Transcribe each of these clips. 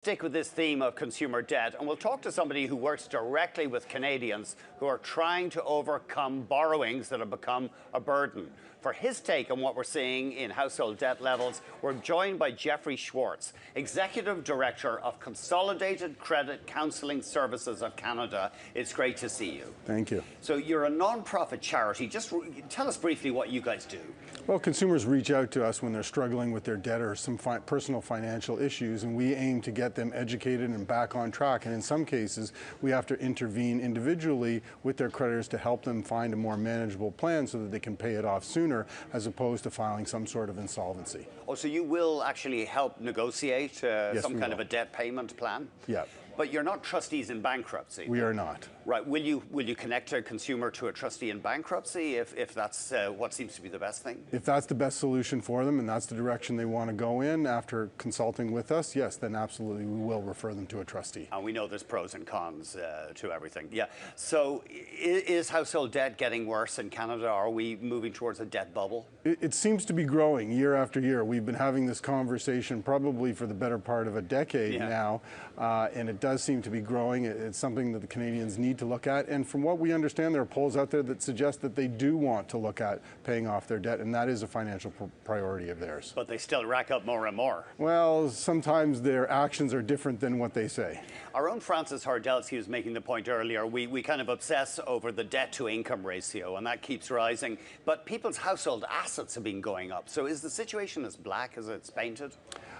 Stick with this theme of consumer debt, and we'll talk to somebody who works directly with Canadians who are trying to overcome borrowings that have become a burden. For his take on what we're seeing in household debt levels, we're joined by Jeff Schwartz, Executive Director of Consolidated Credit Counselling Services of Canada. It's great to see you. Thank you. So you're a non-profit charity. Just tell us briefly what you guys do. Well, consumers reach out to us when they're struggling with their debt or some personal financial issues, and we aim to get them educated and back on track. And in some cases, we have to intervene individually with their creditors to help them find a more manageable plan so that they can pay it off sooner, as opposed to filing some sort of insolvency. Oh, so you will actually help negotiate Yes, some kind of a debt payment plan? Yeah. But you're not trustees in bankruptcy. We are not. Right. Will you connect a consumer to a trustee in bankruptcy if that's what seems to be the best thing? If that's the best solution for them and that's the direction they want to go in after consulting with us, yes, then absolutely we will refer them to a trustee. And we know there's pros and cons to everything. Yeah. So is household debt getting worse in Canada? Are we moving towards a debt bubble? It seems to be growing year after year. We've been having this conversation probably for the better part of a decade now, and it does seem to be growing. It's something that the Canadians need to look at, and from what we understand, there are polls out there that suggest that they do want to look at paying off their debt, and that is a financial priority of theirs. But they still rack up more and more. Well, sometimes their actions are different than what they say. Our own Francis Hardelsky was making the point earlier, we kind of obsess over the debt to income ratio, and that keeps rising, but people's household assets have been going up. So is the situation as black as it's painted?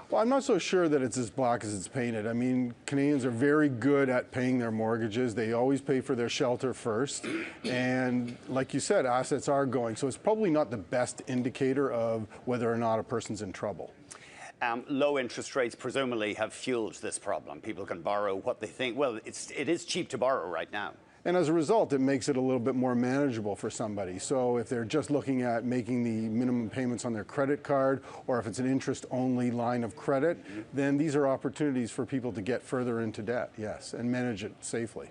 Well, I'm not so sure that it's as black as it's painted. I mean, Canadians are very good at paying their mortgages. They always pay for their shelter first. And like you said, assets are going. So it's probably not the best indicator of whether or not a person's in trouble. Low interest rates presumably have fueled this problem. People can borrow what they think. Well, it is cheap to borrow right now. And as a result, it makes it a little bit more manageable for somebody. So if they're just looking at making the minimum payments on their credit card, or if it's an interest-only line of credit, then these are opportunities for people to get further into debt, yes, and manage it safely.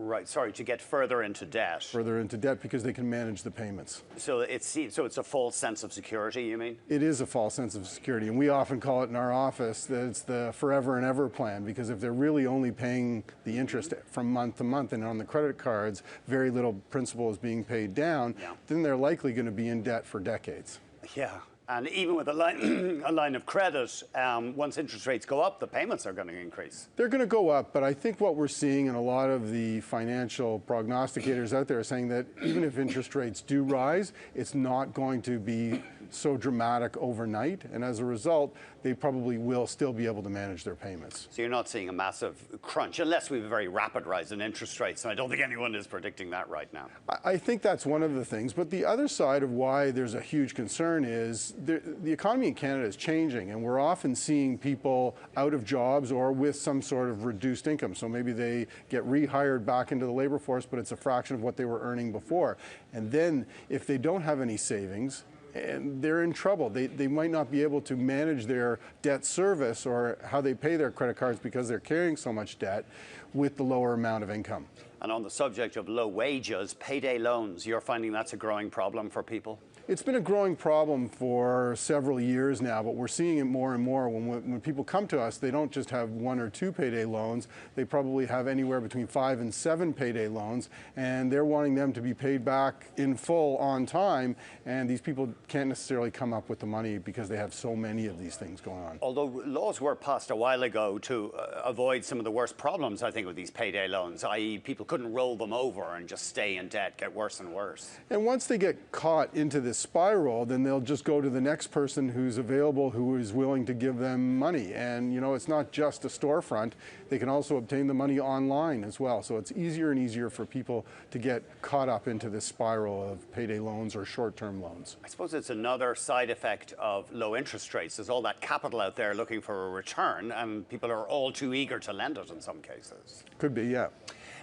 Right, sorry, to get further into debt. Further into debt because they can manage the payments. So it's a false sense of security, you mean? It is a false sense of security, and we often call it in our office that it's the forever and ever plan, because if they're really only paying the interest from month to month and on the credit cards, very little principal is being paid down, then they're likely going to be in debt for decades. Yeah. And even with a line of credit, once interest rates go up, the payments are going to increase. They're going to go up, but I think what we're seeing in a lot of the financial prognosticators out there are saying that even if interest rates do rise, it's not going to be so dramatic overnight, and as a result, they probably will still be able to manage their payments. So you're not seeing a massive crunch, unless we have a very rapid rise in interest rates, and I don't think anyone is predicting that right now. I think that's one of the things, but the other side of why there's a huge concern is the economy in Canada is changing, and we're often seeing people out of jobs or with some sort of reduced income. So maybe they get rehired back into the labor force, but it's a fraction of what they were earning before. And then if they don't have any savings, and they're in trouble. They might not be able to manage their debt service or how they pay their credit cards because they're carrying so much debt with the lower amount of income. And on the subject of low wages, payday loans, you're finding that's a growing problem for people? It's been a growing problem for several years now, but we're seeing it more and more. When people come to us, they don't just have 1 or 2 payday loans. They probably have anywhere between 5 and 7 payday loans, and they're wanting them to be paid back in full on time, and these people can't necessarily come up with the money because they have so many of these things going on. Although laws were passed a while ago to avoid some of the worst problems, I think, with these payday loans, i.e. people couldn't roll them over and just stay in debt, get worse and worse. And once they get caught into this spiral, then they'll just go to the next person who's available, who is willing to give them money. And you know, it's not just a storefront. They can also obtain the money online as well. So it's easier and easier for people to get caught up into this spiral of payday loans or short-term loans. I suppose it's another side effect of low interest rates. There's all that capital out there looking for a return, and people are all too eager to lend it in some cases. Could be, yeah.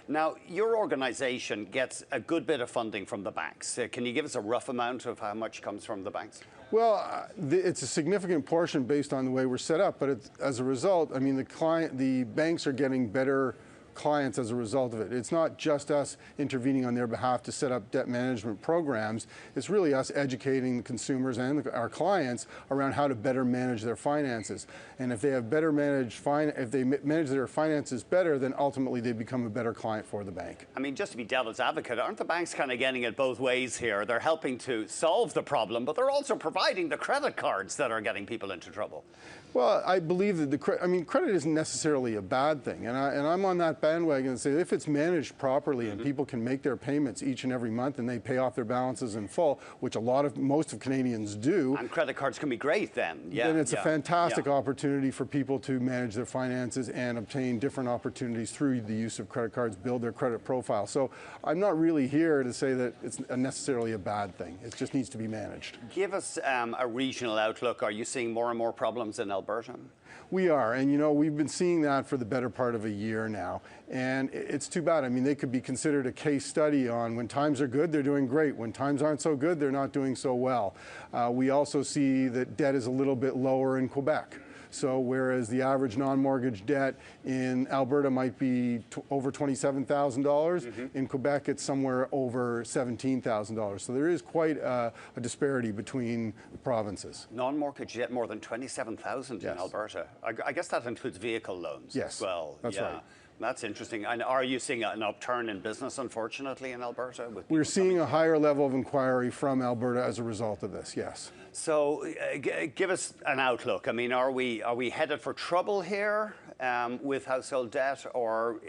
Now, your organization gets a good bit of funding from the banks. Can you give us a rough amount of how much comes from the banks? Well, it's a significant portion based on the way we're set up, but as a result, I mean, the banks are getting better clients as a result of it. It's not just us intervening on their behalf to set up debt management programs. It's really us educating the consumers and our clients around how to better manage their finances. And if they have better managed if they manage their finances better, then ultimately they become a better client for the bank. I mean, just to be devil's advocate, aren't the banks kind of getting it both ways here? They're helping to solve the problem, but they're also providing the credit cards that are getting people into trouble. Well, I believe that credit isn't necessarily a bad thing, and I'm on that bandwagon and say if it's managed properly and people can make their payments each and every month and they pay off their balances in full, which most of Canadians do. And credit cards can be great then. Yeah. Then it's a fantastic opportunity for people to manage their finances and obtain different opportunities through the use of credit cards, build their credit profile. So I'm not really here to say that it's necessarily a bad thing. It just needs to be managed. Give us a regional outlook. Are you seeing more and more problems in Alberta? We are, and we've been seeing that for the better part of a year now, and it's too bad. I mean, they could be considered a case study on when times are good, they're doing great. When times aren't so good, they're not doing so well. We also see that debt is a little bit lower in Quebec. So whereas the average non-mortgage debt in Alberta might be over $27,000, in Quebec it's somewhere over $17,000. So there is quite a disparity between the provinces. Non-mortgage debt more than $27,000 in Alberta. I guess that includes vehicle loans as well. That's right. That's interesting. And are you seeing an upturn in business, unfortunately, in Alberta? We're seeing a higher level of inquiry from Alberta as a result of this, yes. So give us an outlook. I mean, are we headed for trouble here with household debt, or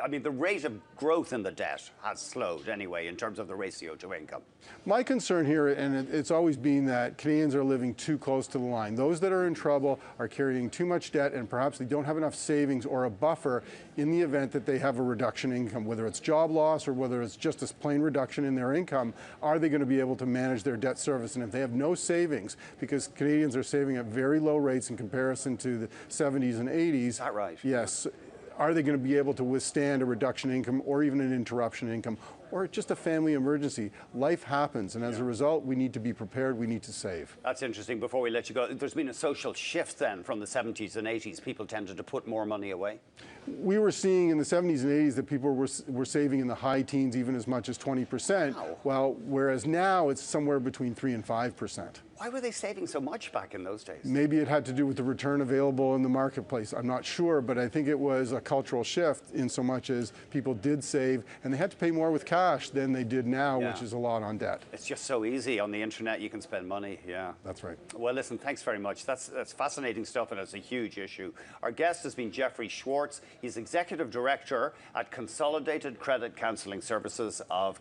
I mean, the rate of growth in the debt has slowed anyway in terms of the ratio to income. My concern here, and it's always been that Canadians are living too close to the line. Those that are in trouble are carrying too much debt, and perhaps they don't have enough savings or a buffer in the event that they have a reduction in income, whether it's job loss or whether it's just a plain reduction in their income. Are they going to be able to manage their debt service? And if they have no savings, because Canadians are saving at very low rates in comparison to the 70s and 80s. Is that right? Yes. Are they going to be able to withstand a reduction in income or even an interruption in income or just a family emergency? Life happens, and as a result, we need to be prepared, we need to save. That's interesting. Before we let you go, there's been a social shift then from the 70s and 80s. People tended to put more money away. We were seeing in the 70s and 80s that people were saving in the high teens, even as much as 20%. Wow. Well, whereas now it's somewhere between 3 and 5%. Why were they saving so much back in those days? Maybe it had to do with the return available in the marketplace. I'm not sure, but I think it was a cultural shift in so much as people did save, and they had to pay more with cash than they did now, which is a lot on debt. It's just so easy. On the internet, you can spend money. Yeah. That's right. Well, listen, thanks very much. That's fascinating stuff, and it's a huge issue. Our guest has been Jeff Schwartz. He's Executive Director at Consolidated Credit Counselling Services of